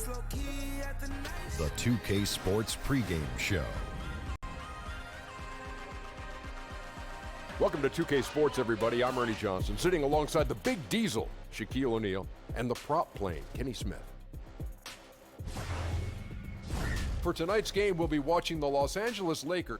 The 2K Sports pregame show. Welcome to 2K Sports, everybody. I'm Ernie Johnson, sitting alongside the Big Diesel, Shaquille O'Neal, and the prop plane, Kenny Smith. For tonight's game, we'll be watching the Los Angeles Lakers.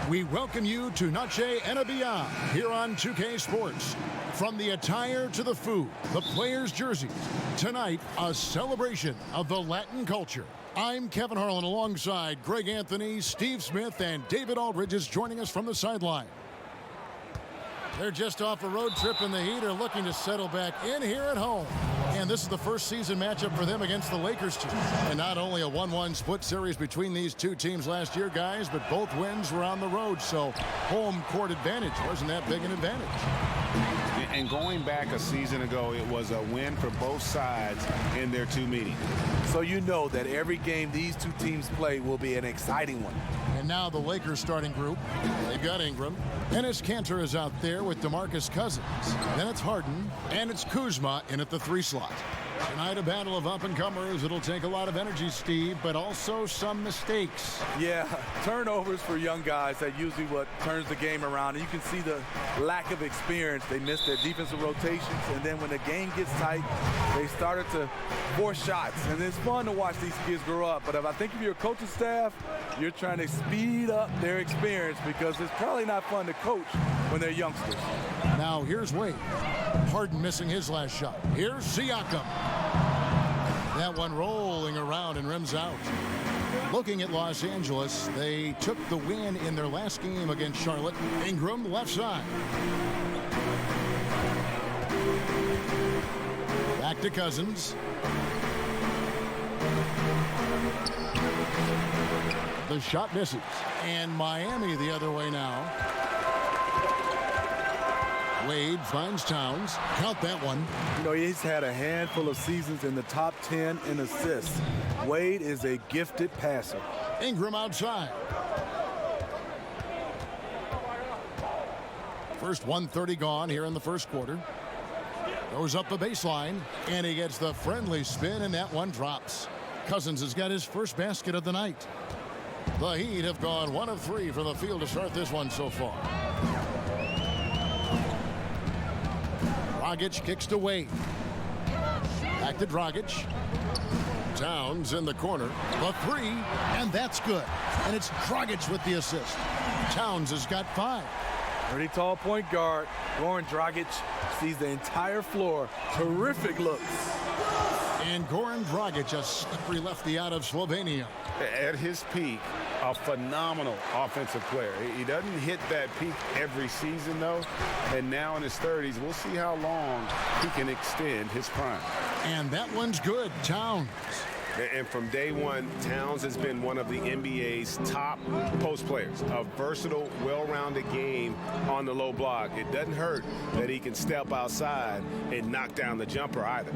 We welcome you to Noche and Beyond here on 2K Sports. From the attire to the food, the players' jerseys, tonight a celebration of the Latin culture. I'm Kevin Harlan alongside Greg Anthony, Steve Smith, and David Aldridge is joining us from the sideline. They're just off a road trip in the heat, are looking to settle back in here at home. And this is the first season matchup for them against the Lakers team. And not only a 1-1 split series between these two teams last year, guys, but both wins were on the road. So home court advantage wasn't that big an advantage. And going back a season ago, it was a win for both sides in their two meetings. So you know that every game these two teams play will be an exciting one. And now the Lakers starting group. They've got Ingram. Enes Kanter is out there with DeMarcus Cousins. Then it's Harden, and it's Kuzma in at the 3 slot. Tonight, a battle of up-and-comers. It'll take a lot of energy, Steve, but also some mistakes. Yeah, turnovers for young guys. That's usually what turns the game around. And you can see the lack of experience. They missed their defensive rotations, and then when the game gets tight, they started to force shots. And it's fun to watch these kids grow up. But if I think of your coaching staff, you're trying to speed up their experience because it's probably not fun to coach when they're youngsters. Now, here's Wade. Harden missing his last shot. Here's Siakam. That one rolling around and rims out. Looking at Los Angeles, they took the win in their last game against Charlotte. Ingram left side. Back to Cousins. The shot misses. And Miami the other way now. Wade finds Towns. Count that one. You know, he's had a handful of seasons in the top 10 in assists. Wade is a gifted passer. Ingram outside. First 1:30 gone here in the first quarter. Goes up the baseline, and he gets the friendly spin, and that one drops. Cousins has got his first basket of the night. The Heat have gone 1 of 3 from the field to start this one so far. Dragic kicks to Wade. Back to Dragic. Towns in the corner. The 3, and that's good. And it's Dragic with the assist. Towns has got 5. Pretty tall point guard. Goran Dragic sees the entire floor. Terrific looks. And Goran Dragic, a slippery lefty out of Slovenia. At his peak, a phenomenal offensive player. He doesn't hit that peak every season, though. And now in his 30s, we'll see how long he can extend his prime. And that one's good. Towns. And from day one, Towns has been one of the NBA's top post players. A versatile, well-rounded game on the low block. It doesn't hurt that he can step outside and knock down the jumper either.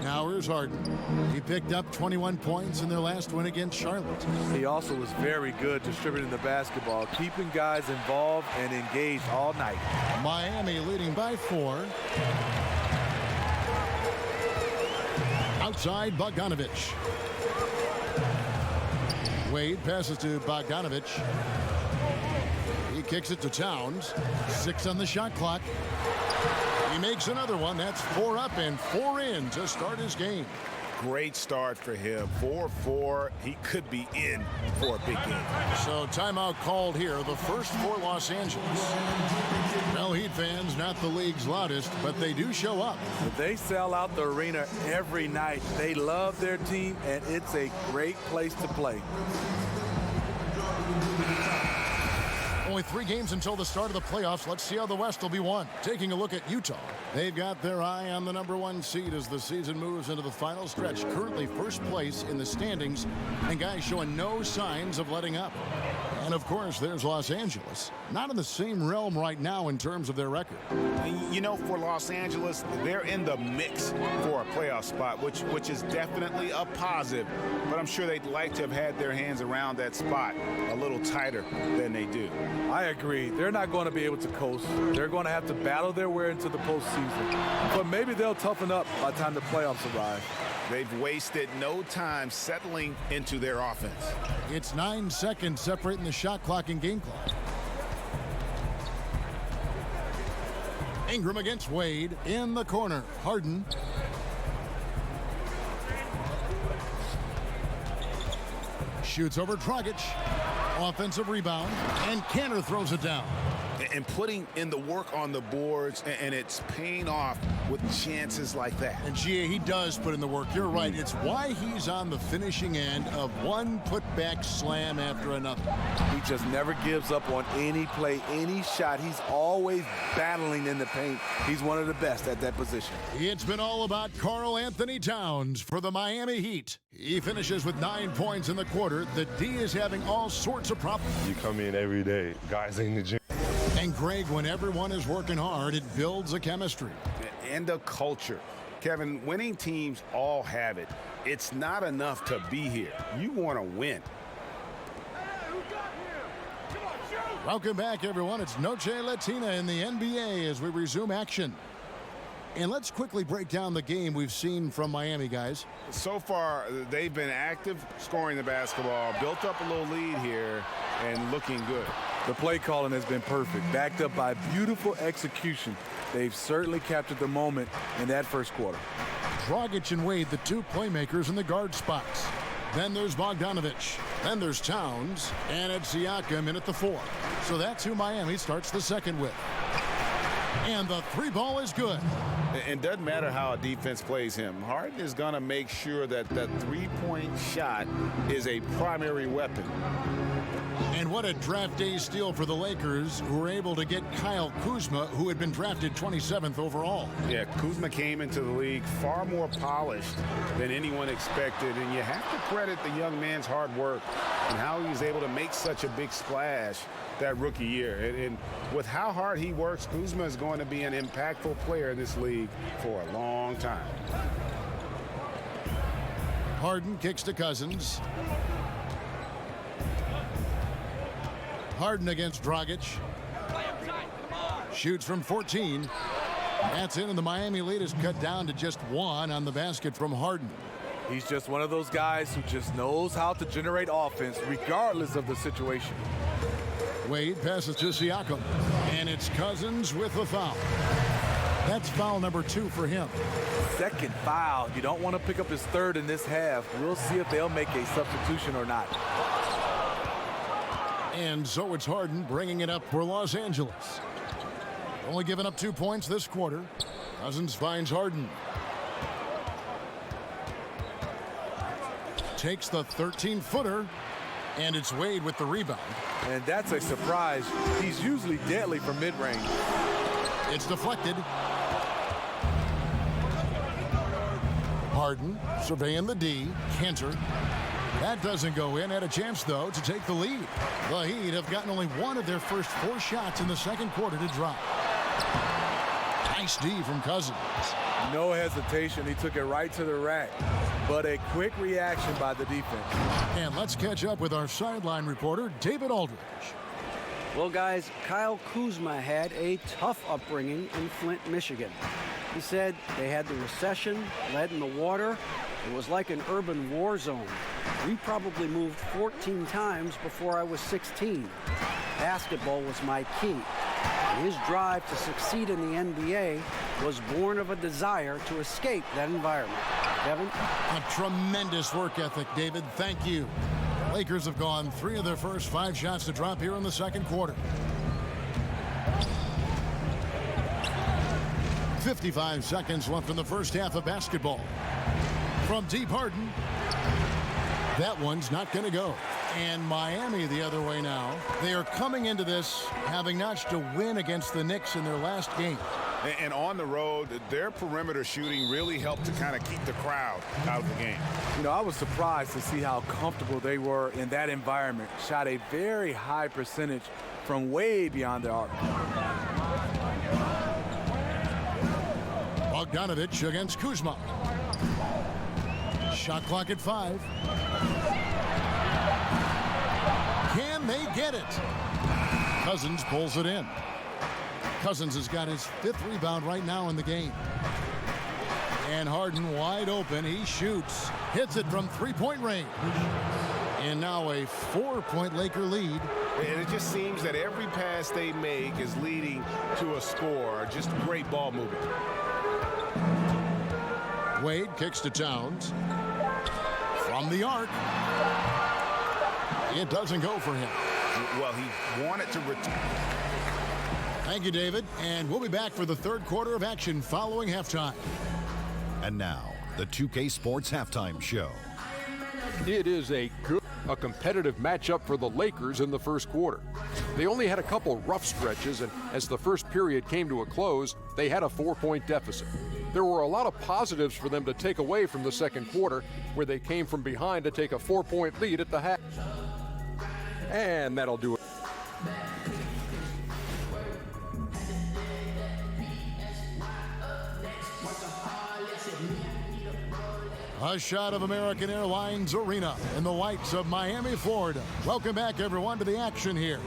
Now here's Harden. He picked up 21 points in their last win against Charlotte. He also was very good distributing the basketball, keeping guys involved and engaged all night. Miami leading by 4. Outside, Bogdanovic. Wade passes to Bogdanovic. He kicks it to Towns. 6 on the shot clock. He makes another one. That's 4 up and 4 in to start his game. Great start for him. 4-4. He could be in for a big game. So timeout called here. The first for Los Angeles. Well, Heat fans, not the league's loudest, but they do show up. They sell out the arena every night. They love their team, and it's a great place to play. Only 3 games until the start of the playoffs. Let's see how the West will be won. Taking a look at Utah. They've got their eye on the #1 seed as the season moves into the final stretch. Currently first place in the standings, and guys showing no signs of letting up. And of course, there's Los Angeles. Not in the same realm right now in terms of their record. You know, for Los Angeles, they're in the mix for a playoff spot, which is definitely a positive. But I'm sure they'd like to have had their hands around that spot a little tighter than they do. I agree. They're not going to be able to coast. They're going to have to battle their way into the postseason. But maybe they'll toughen up by the time the playoffs arrive. They've wasted no time settling into their offense. It's 9 seconds separating the shot clock and game clock. Ingram against Wade in the corner. Harden. Shoots over Dragic. Offensive rebound. And Kanter throws it down. And putting in the work on the boards, and it's paying off with chances like that. And GA, he does put in the work. You're right. It's why he's on the finishing end of one putback slam after another. He just never gives up on any play, any shot. He's always battling in the paint. He's one of the best at that position. It's been all about Karl Anthony Towns for the Miami Heat. He finishes with 9 points in the quarter. The D is having all sorts of problems. You come in every day, guys in the gym. And Greg, when everyone is working hard, it builds a chemistry. And a culture. Kevin, winning teams all have it. It's not enough to be here. You want to win. Welcome back, everyone. It's Noche Latina in the NBA as we resume action. And let's quickly break down the game we've seen from Miami, guys. So far, they've been active, scoring the basketball, built up a little lead here, and looking good. The play calling has been perfect, backed up by beautiful execution. They've certainly captured the moment in that first quarter. Dragic and Wade, the two playmakers in the guard spots. Then there's Bogdanovic. Then there's Towns. And it's Siakam in at the 4. So that's who Miami starts the second with. And the three ball is good. It doesn't matter how a defense plays him. Harden is going to make sure that that three-point shot is a primary weapon. And what a draft day steal for the Lakers, who were able to get Kyle Kuzma, who had been drafted 27th overall. Yeah, Kuzma came into the league far more polished than anyone expected, and you have to credit the young man's hard work and how he was able to make such a big splash that rookie year. And with how hard he works, Kuzma is going to be an impactful player in this league for a long time. Harden kicks to Cousins. Harden against Dragic. Shoots from 14. That's in, and the Miami lead is cut down to just 1 on the basket from Harden. He's just one of those guys who just knows how to generate offense regardless of the situation. Wade passes to Siakam, and it's Cousins with the foul. That's foul number 2 for him. Second foul. You don't want to pick up his third in this half. We'll see if they'll make a substitution or not. And so it's Harden bringing it up for Los Angeles. Only giving up 2 points this quarter. Cousins finds Harden. Takes the 13-footer, and it's Wade with the rebound. And that's a surprise. He's usually deadly from mid-range. It's deflected. Harden surveying the D. Kanter. That doesn't go in. Had a chance, though, to take the lead. The Heat have gotten only one of their first 4 shots in the second quarter to drop. Nice D from Cousins. No hesitation. He took it right to the rack. But a quick reaction by the defense. And let's catch up with our sideline reporter, David Aldridge. Well, guys, Kyle Kuzma had a tough upbringing in Flint, Michigan. He said they had the recession, lead in the water. It was like an urban war zone. We probably moved 14 times before I was 16. Basketball was my key. His drive to succeed in the NBA was born of a desire to escape that environment. Kevin? A tremendous work ethic, David. Thank you. Lakers have gone 3 of their first 5 shots to drop here in the second quarter. 55 seconds left in the first half of basketball. From deep, Harden. That one's not going to go. And Miami the other way now. They are coming into this having notched a win against the Knicks in their last game. And on the road, their perimeter shooting really helped to kind of keep the crowd out of the game. You know, I was surprised to see how comfortable they were in that environment. Shot a very high percentage from way beyond the arc. Bogdanovich against Kuzma. Shot clock at 5. Can they get it? Cousins pulls it in. Cousins has got his 5th rebound right now in the game. And Harden wide open. He shoots. Hits it from 3-point range. And now a 4-point Laker lead. And it just seems that every pass they make is leading to a score. Just great ball movement. Wade kicks to Towns. From the arc. It doesn't go for him. Well, he wanted to return. Thank you, David. And we'll be back for the 3rd quarter of action following halftime. And now, the 2K Sports Halftime Show. It is a competitive matchup for the Lakers in the first quarter. They only had a couple rough stretches, and as the first period came to a close, they had a 4-point deficit. There were a lot of positives for them to take away from the second quarter, where they came from behind to take a 4-point lead at the half. And that'll do it. A shot of American Airlines Arena in the whites of Miami, Florida. Welcome back, everyone, to the action here.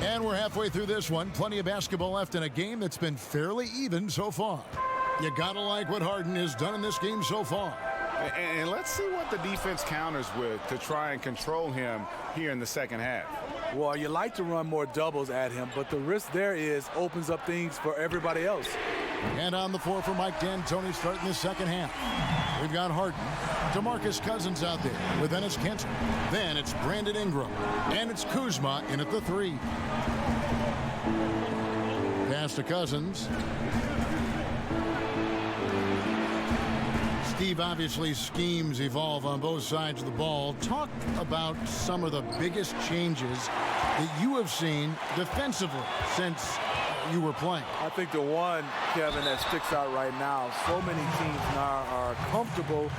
And we're halfway through this one. Plenty of basketball left in a game that's been fairly even so far. You gotta like what Harden has done in this game so far. And let's see what the defense counters with to try and control him here in the second half. Well, you like to run more doubles at him, but the risk there is opens up things for everybody else. And on the floor for Mike D'Antoni starting the second half. We've got Harden, DeMarcus Cousins out there with Enes Kanter. Then it's Brandon Ingram, and it's Kuzma in at the 3. Pass to Cousins. Steve, obviously schemes evolve on both sides of the ball. Talk about some of the biggest changes that you have seen defensively since you were playing. I think the one, Kevin, that sticks out right now, so many teams now are comfortable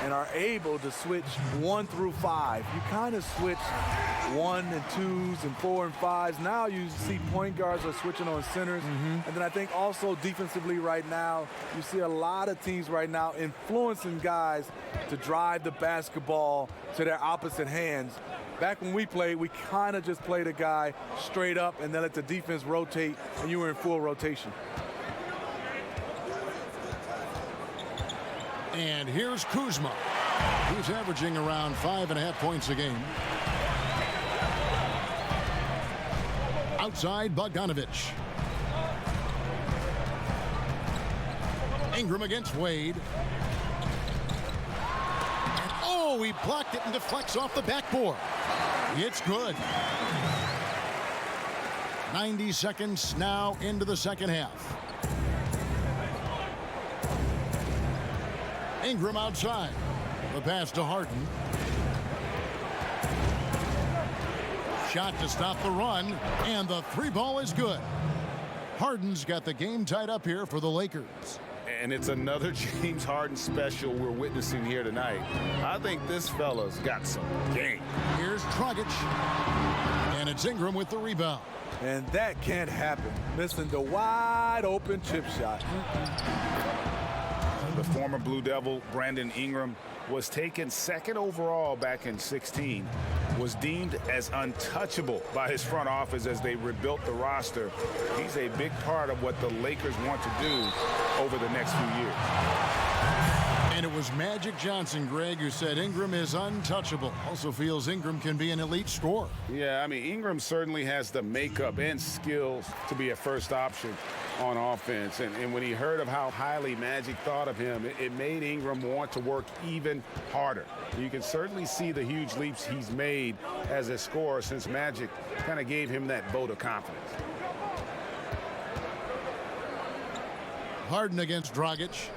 and are able to switch 1 through 5. You kind of switch 1 and 2s and 4 and 5s. Now you see point guards are switching on centers. And then I think also defensively right now, you see a lot of teams right now influencing guys to drive the basketball to their opposite hands. Back when we played, we kind of just played a guy straight up and then let the defense rotate, and you were in full rotation. And here's Kuzma. He's averaging around 5.5 points a game. Outside, Bogdanovich. Ingram against Wade. And oh, he blocked it and deflects off the backboard. It's good. 90 seconds now into the second half. Ingram outside. The pass to Harden. Shot to stop the run, and the 3 ball is good. Harden's got the game tied up here for the Lakers. And it's another James Harden special we're witnessing here tonight. I think this fella's got some game. Here's Dragic. And it's Ingram with the rebound. And that can't happen. Missing the wide open chip shot. The former Blue Devil, Brandon Ingram, was taken 2nd overall back in 2016, was deemed as untouchable by his front office as they rebuilt the roster. He's a big part of what the Lakers want to do over the next few years. And it was Magic Johnson, Greg, who said Ingram is untouchable. Also feels Ingram can be an elite scorer. Yeah, I mean, Ingram certainly has the makeup and skills to be a first option on offense. And when he heard of how highly Magic thought of him, it made Ingram want to work even harder. You can certainly see the huge leaps he's made as a scorer since Magic kind of gave him that vote of confidence. Harden against Dragic.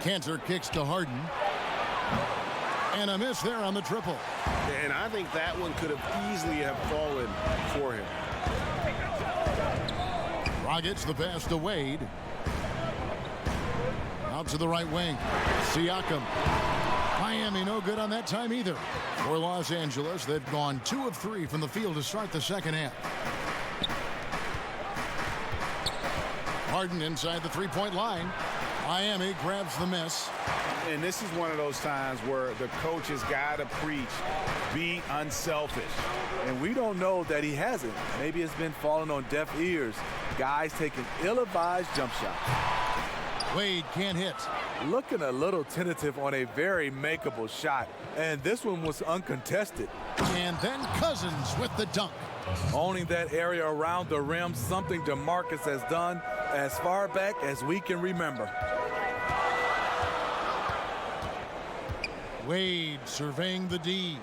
Kanter kicks to Harden. And a miss there on the triple. And I think that one could have easily have fallen for him. Dragic the pass to Wade. Out to the right wing. Siakam. Miami no good on that time either. For Los Angeles, they've gone 2 of 3 from the field to start the second half. Harden inside the three-point line. Miami grabs the miss. And this is one of those times where the coach has got to preach, be unselfish. And we don't know that he hasn't. Maybe it's been falling on deaf ears. Guys taking ill-advised jump shots. Wade can't hit. Looking a little tentative on a very makeable shot. And this one was uncontested. And then Cousins with the dunk. Owning that area around the rim, something DeMarcus has done as far back as we can remember. Wade surveying the D.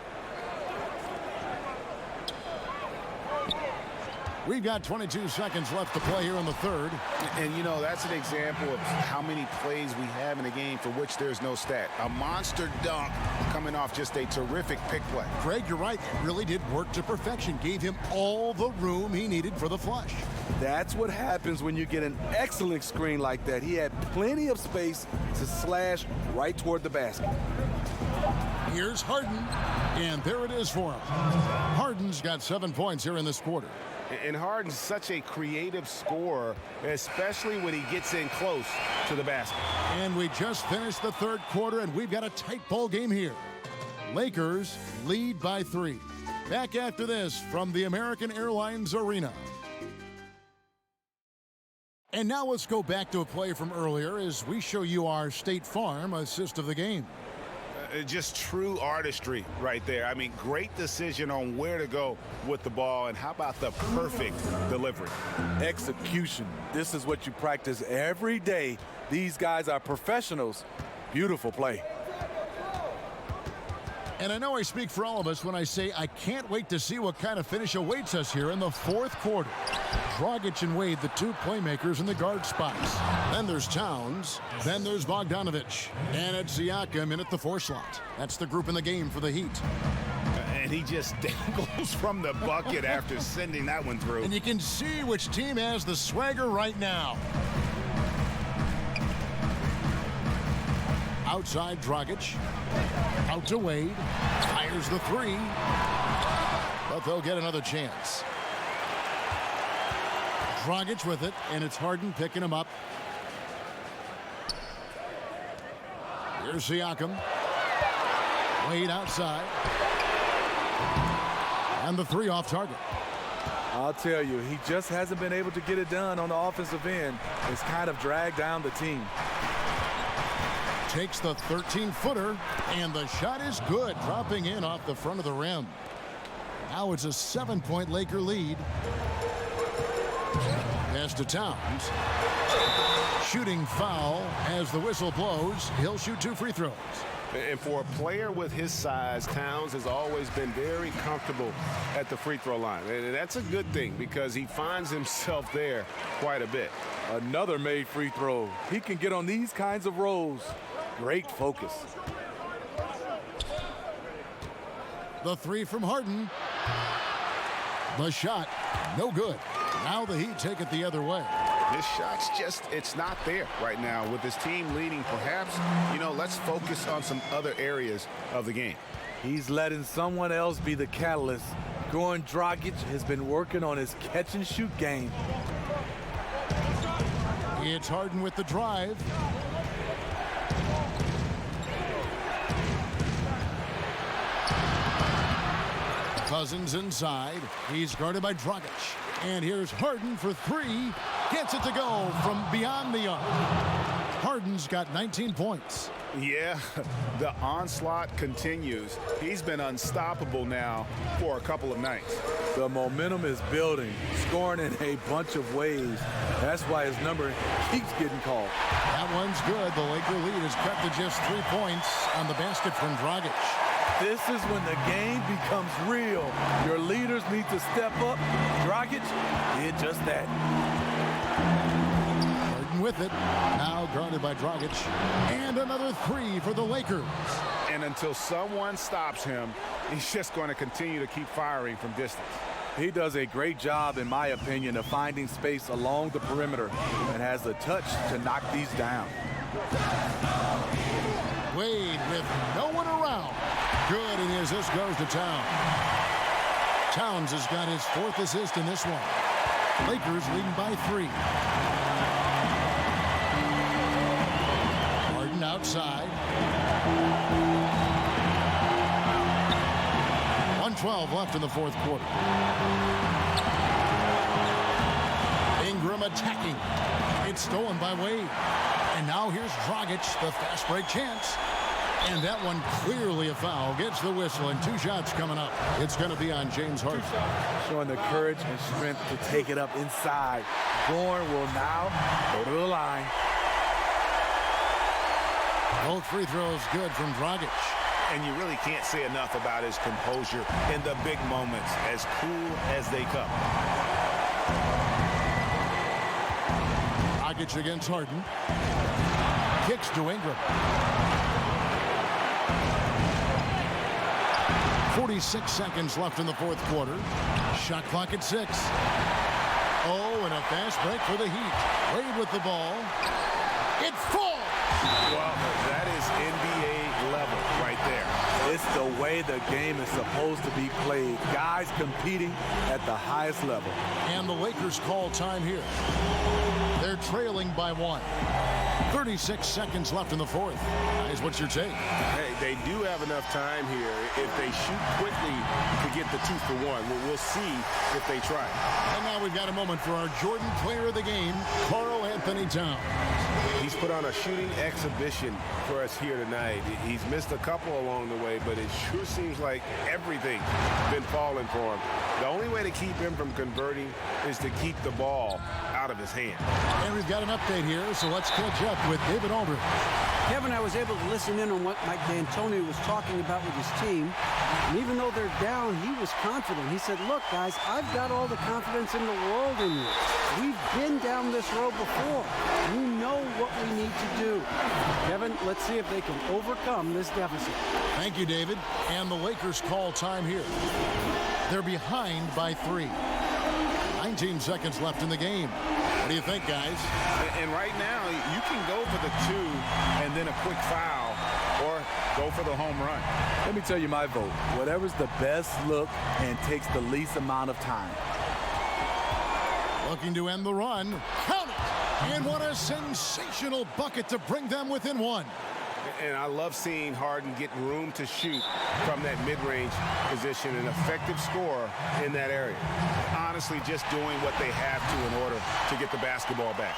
We've got 22 seconds left to play here in the third. And, you know, that's an example of how many plays we have in a game for which there's no stat. A monster dunk coming off just a terrific pick play. Greg, you're right. It really did work to perfection. Gave him all the room he needed for the flush. That's what happens when you get an excellent screen like that. He had plenty of space to slash right toward the basket. Here's Harden, and there it is for him. Harden's got 7 points here in this quarter. And Harden's such a creative scorer, especially when he gets in close to the basket. And we just finished the third quarter, and we've got a tight ball game here. Lakers lead by 3. Back after this from the American Airlines Arena. And now let's go back to a play from earlier as we show you our State Farm assist of the game. Just true artistry right there. I mean, great decision on where to go with the ball, and how about the perfect delivery? Execution. This is what you practice every day. These guys are professionals. Beautiful play. And I know I speak for all of us when I say I can't wait to see what kind of finish awaits us here in the fourth quarter. Dragic and Wade, the 2 playmakers in the guard spots. Then there's Towns. Then there's Bogdanovich. And it's Siakam in at the 4 slot. That's the group in the game for the Heat. And he just dangles from the bucket after sending that one through. And you can see which team has the swagger right now. Outside Dragic. Out to Wade. Fires the 3. But they'll get another chance. Dragic with it, and it's Harden picking him up. Here's Siakam. Wade outside. And the 3 off target. I'll tell you, he just hasn't been able to get it done on the offensive end. It's kind of dragged down the team. Takes the 13-footer, and the shot is good, dropping in off the front of the rim. Now it's a 7-point Laker lead. Pass to Towns. Shooting foul as the whistle blows. He'll shoot 2 free throws. And for a player with his size, Towns has always been very comfortable at the free throw line. And that's a good thing because he finds himself there quite a bit. Another made free throw. He can get on these kinds of rolls. Great focus. The 3 from Harden. The shot, no good. Now the Heat take it the other way. This shot's just, it's not there right now. With his team leading, perhaps, you know, let's focus on some other areas of the game. He's letting someone else be the catalyst. Goran Dragic has been working on his catch-and-shoot game. It's Harden with the drive. Cousins inside. He's guarded by Dragic. And here's Harden for 3. Gets it to go from beyond the arc. Harden's got 19 points. Yeah, the onslaught continues. He's been unstoppable now for a couple of nights. The momentum is building, scoring in a bunch of ways. That's why his number keeps getting called. That one's good. The Laker lead is cut to just 3 points on the basket from Dragic. This is when the game becomes real. Your leaders need to step up. Dragic did just that. Harden with it. Now guarded by Dragic. And another 3 for the Lakers. And until someone stops him, he's just going to continue to keep firing from distance. He does a great job, in my opinion, of finding space along the perimeter and has the touch to knock these down. Wade with no one around. Good, and the assist goes to Towns. Towns has got his 4th assist in this one. Lakers leading by 3. Harden outside. 1:12 left in the 4th quarter. Ingram attacking. It's stolen by Wade. And now here's Dragic, the fast break chance. And that one clearly a foul. Gets the whistle, and 2 shots coming up. It's going to be on James Harden. Showing the courage and strength to take it up inside. Bourne will now go to the line. Both free throws good from Dragic. And you really can't say enough about his composure in the big moments, as cool as they come. Dragic against Harden. Kicks to Ingram. 46 seconds left in the 4th quarter. Shot clock at 6. Oh, and a fast break for the Heat. Wade with the ball. It falls! Well, that is NBA level right there. It's the way the game is supposed to be played. Guys competing at the highest level. And the Lakers call time here. They're trailing by 1. 36 seconds left in the 4th. Guys, what's your take? Hey, they do have enough time here if they shoot quickly to get the 2 for 1. We'll see if they try. And now we've got a moment for our Jordan player of the game, Karl Anthony Towns. He's put on a shooting exhibition for us here tonight. He's missed a couple along the way, but it sure seems like everything's been falling for him. The only way to keep him from converting is to keep the ball out of his hand. And we've got an update here, so let's catch up with David Aldridge. Kevin, I was able to listen in on what Mike D'Antoni was talking about with his team. And even though they're down, he was confident. He said, look, guys, I've got all the confidence in the world in you. We've been down this road before. We know what we need to do. Kevin, let's see if they can overcome this deficit. Thank you, David. And the Lakers call time here. They're behind by 3. 19 seconds left in the game. What do you think, guys? And right now, you can go for the 2 and then a quick foul, or go for the home run. Let me tell you my vote. Whatever's the best look and takes the least amount of time. Looking to end the run. Count it! And what a sensational bucket to bring them within 1. And I love seeing Harden get room to shoot from that mid-range position, an effective scorer in that area. Honestly, just doing what they have to in order to get the basketball back.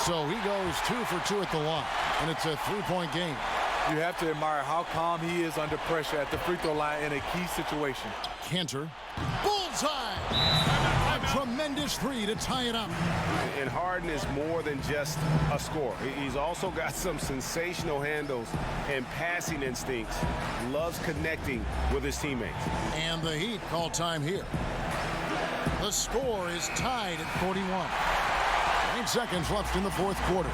So he goes 2 for 2 at the line, and it's a 3-point game. You have to admire how calm he is under pressure at the free throw line in a key situation. Cantor. Bullseye! A tremendous 3 to tie it up. And Harden is more than just a scorer. He's also got some sensational handles and passing instincts. Loves connecting with his teammates. And the Heat call time here. The score is tied at 41. 8 seconds left in the 4th quarter.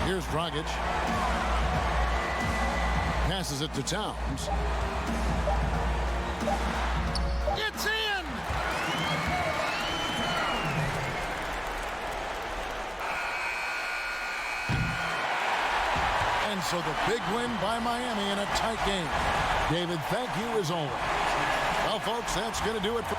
Here's Dragic. Passes it to Towns. It's in! And so the big win by Miami in a tight game. David, thank you as always. Well, folks, that's going to do it for...